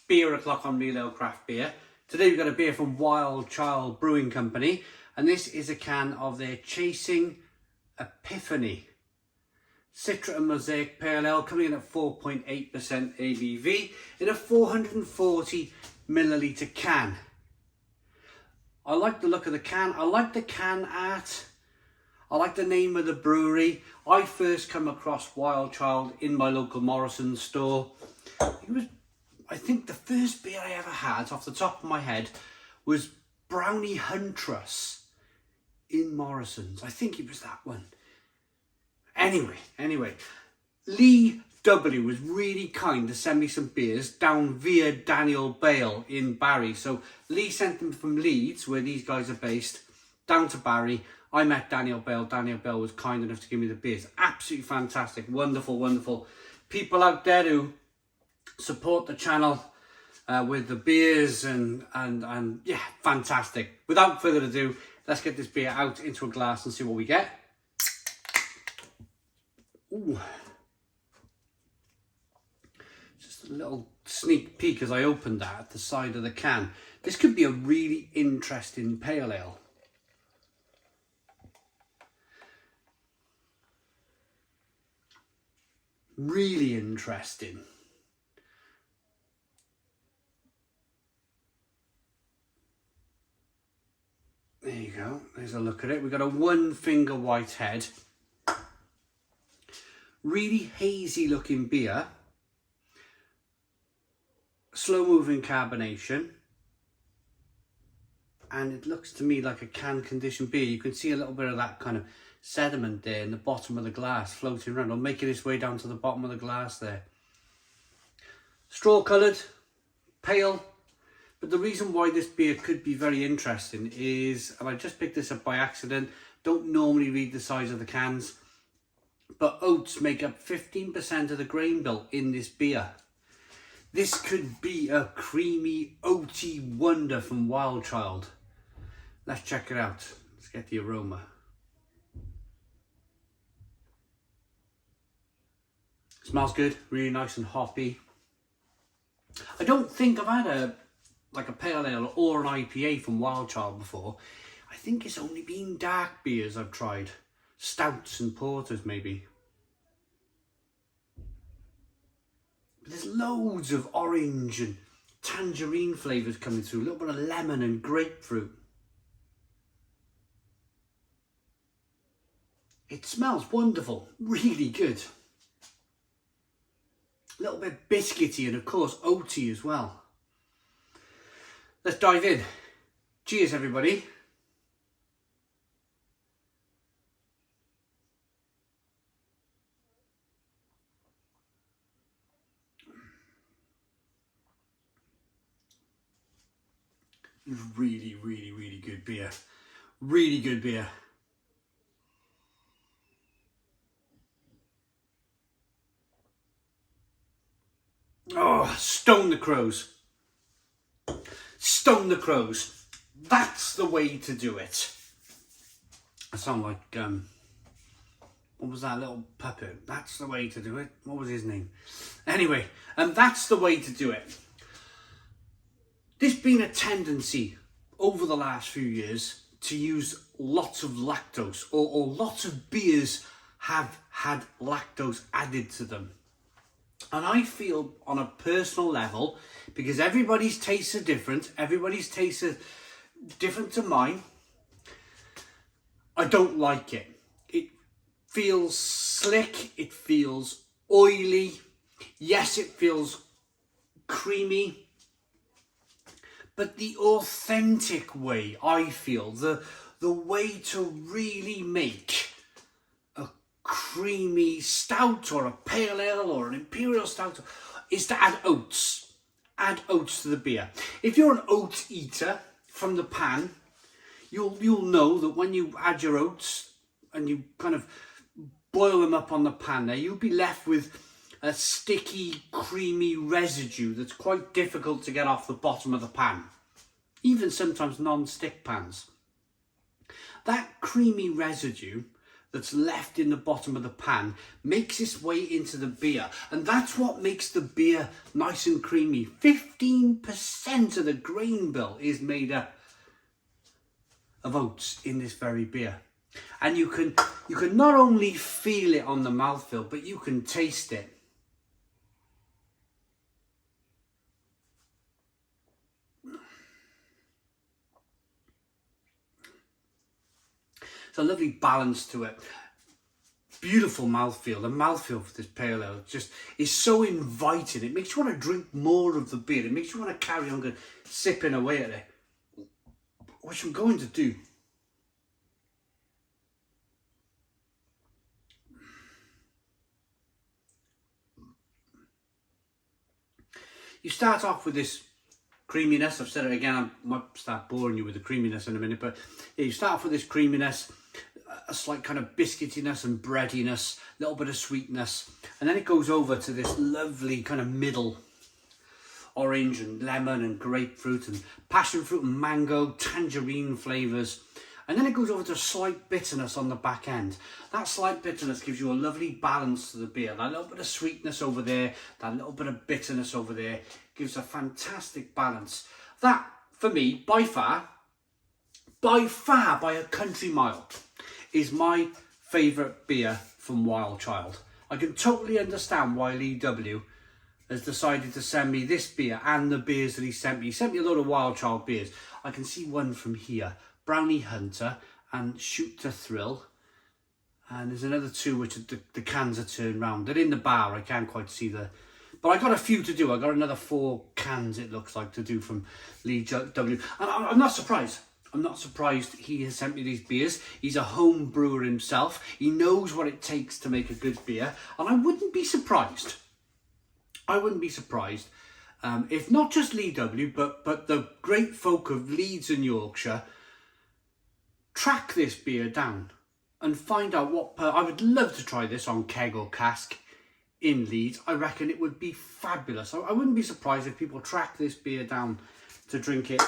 Beer O'Clock on Real Ale Craft Beer. Today we've got a beer from Wilde Brewing Company, and this is a can of their Chasing Epiphany Citra Mosaic Pale Ale, coming in at 4.8% ABV in a 440ml can. I like the look of the can. I like the can art. I like the name of the brewery. I first come across Wilde in my local Morrison's store. I think the first beer I ever had, off the top of my head, was Brownie Huntress in Morrison's. I think it was that one. Anyway, Lee W was really kind to send me some beers down via Daniel Bale in Barry. So Lee sent them from Leeds, where these guys are based, down to Barry. I met Daniel Bale. Daniel Bale was kind enough to give me the beers. Absolutely fantastic. Wonderful people out there who support the channel with the beers and yeah, fantastic. Without further ado, let's get this beer out into a glass and see what we get. Ooh. Just a little sneak peek as I opened that at the side of the can. This could be a really interesting pale ale. Really interesting. There you go. There's a look at it. We've got a one finger white head. Really hazy looking beer. Slow moving carbonation. And it looks to me like a can conditioned beer. You can see a little bit of that kind of sediment there in the bottom of the glass floating around, or making its way down to the bottom of the glass there. Straw coloured, pale. But the reason why this beer could be very interesting is, and I just picked this up by accident, don't normally read the size of the cans, but oats make up 15% of the grain bill in this beer. This could be a creamy, oaty wonder from Wilde. Let's check it out. Let's get the aroma. Smells good, really nice and hoppy. I don't think I've had a pale ale or an IPA from Wilde before. I think it's only been dark beers I've tried. Stouts and porters maybe. But there's loads of orange and tangerine flavours coming through. A little bit of lemon and grapefruit. It smells wonderful, really good. A little bit biscuity and of course oaty as well. Let's dive in. Cheers everybody. Really good beer. Really good beer. Oh, stone the crows. Stone the crows. That's the way to do it. I sound like, what was that little puppet? That's the way to do it. What was his name? Anyway, that's the way to do it. There's been a tendency over the last few years to use lots of lactose, or lots of beers have had lactose added to them. And I feel on a personal level, because everybody's tastes are different, everybody's tastes are different to mine, I don't like it. It feels slick, it feels oily, yes it feels creamy, but the authentic way, I feel, the way to really make a creamy stout or a pale ale or an imperial stout is to add oats. Add oats to the beer. If you're an oat eater from the pan, you'll know that when you add your oats and you kind of boil them up on the pan there, you'll be left with a sticky, creamy residue that's quite difficult to get off the bottom of the pan. Even sometimes non-stick pans. That creamy residue that's left in the bottom of the pan makes its way into the beer. And that's what makes the beer nice and creamy. 15% of the grain bill is made up of oats in this very beer. And you can not only feel it on the mouthfeel, but you can taste it. It's a lovely balance to it. Beautiful mouthfeel. The mouthfeel for this pale ale just is so inviting. It makes you want to drink more of the beer. It makes you want to carry on sipping away at it, which I'm going to do. You start off with this creaminess. I've said it again, I might start boring you with the creaminess in a minute, but yeah, you start off with this creaminess, a slight kind of biscuitiness and breadiness, a little bit of sweetness, and then it goes over to this lovely kind of middle orange and lemon and grapefruit and passion fruit and mango, tangerine flavours, and then it goes over to a slight bitterness on the back end. That slight bitterness gives you a lovely balance to the beer. That little bit of sweetness over there, that little bit of bitterness over there, gives a fantastic balance. That, for me, by far, by a country mile, is my favourite beer from Wild Child. I can totally understand why Lee W has decided to send me this beer and the beers that he sent me. He sent me a load of Wild Child beers. I can see one from here, Brownie Hunter and Shoot to Thrill. And there's another two which the cans are turned round. They're in the bar, I can't quite see the... But I got a few to do. I got another 4 cans, it looks like, to do from Lee W. And I'm not surprised. I'm not surprised he has sent me these beers. He's a home brewer himself. He knows what it takes to make a good beer. And I wouldn't be surprised. If not just Lee W, but the great folk of Leeds and Yorkshire track this beer down and find out what... I would love to try this on keg or cask in Leeds. I reckon it would be fabulous. I wouldn't be surprised if people track this beer down to drink it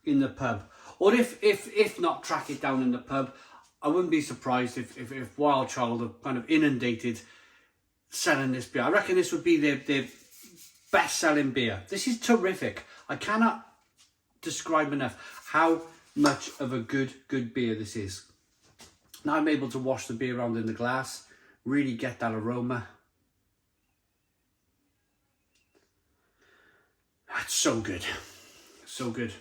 in the pub. Or if not track it down in the pub, I wouldn't be surprised if Wild Child have kind of inundated selling this beer. I reckon this would be their best-selling beer. This is terrific. I cannot describe enough how much of a good beer this is. Now I'm able to wash the beer around in the glass, really get that aroma. That's so good. So good.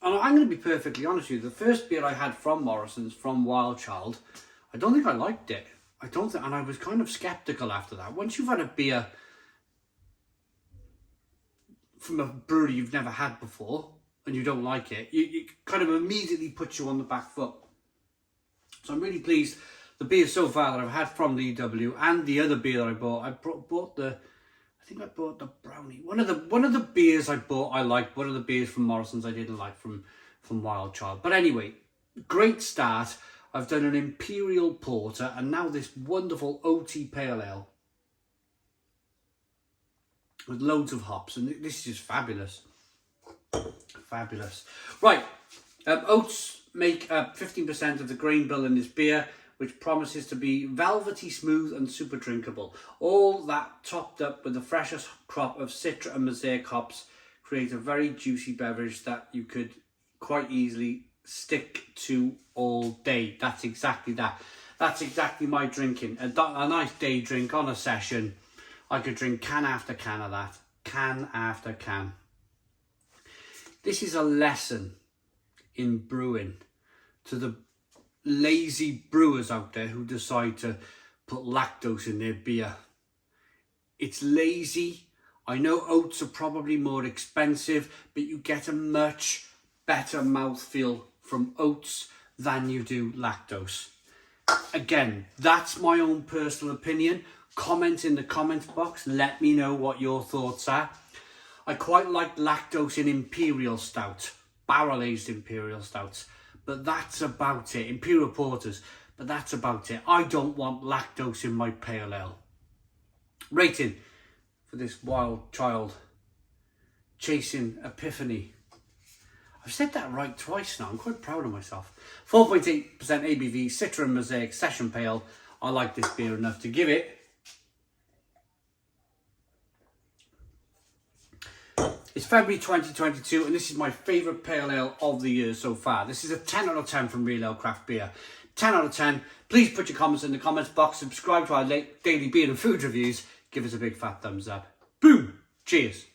And I'm going to be perfectly honest with you. The first beer I had from Morrison's, from Wild Child, I don't think I liked it. And I was kind of sceptical after that. Once you've had a beer from a brewery you've never had before, and you don't like it, it kind of immediately puts you on the back foot. So I'm really pleased. The beer so far that I've had from Lee W and the other beer that I bought, I bought the Brownie. One of the beers I bought I liked. One of the beers from Morrison's I didn't like from Wild Child. But anyway, great start. I've done an Imperial Porter and now this wonderful OT Pale Ale with loads of hops, and this is just fabulous. Fabulous. Right, oats make up 15% of the grain bill in this beer, which promises to be velvety smooth and super drinkable. All that topped up with the freshest crop of Citra and Mosaic hops creates a very juicy beverage that you could quite easily stick to all day. That's exactly that. That's exactly my drinking. A nice day drink on a session. I could drink can after can of that. Can after can. This is a lesson in brewing to the lazy brewers out there who decide to put lactose in their beer. It's lazy. I know oats are probably more expensive, but you get a much better mouthfeel from oats than you do lactose. Again, that's my own personal opinion. Comment in the comment box. Let me know what your thoughts are. I quite like lactose in Imperial Stout, barrel-aged Imperial Stouts, but that's about it. Imperial Porters, but that's about it. I don't want lactose in my Pale Ale. Rating for this Wild Child Chasing Epiphany. I've said that right twice now. I'm quite proud of myself. 4.8% ABV, Citra Mosaic Session Pale. I like this beer enough to give it. It's February 2022 and this is my favourite pale ale of the year so far. This is a 10 out of 10 from Real Ale Craft Beer. 10 out of 10. Please put your comments in the comments box. Subscribe to our daily beer and food reviews. Give us a big fat thumbs up. Boom! Cheers.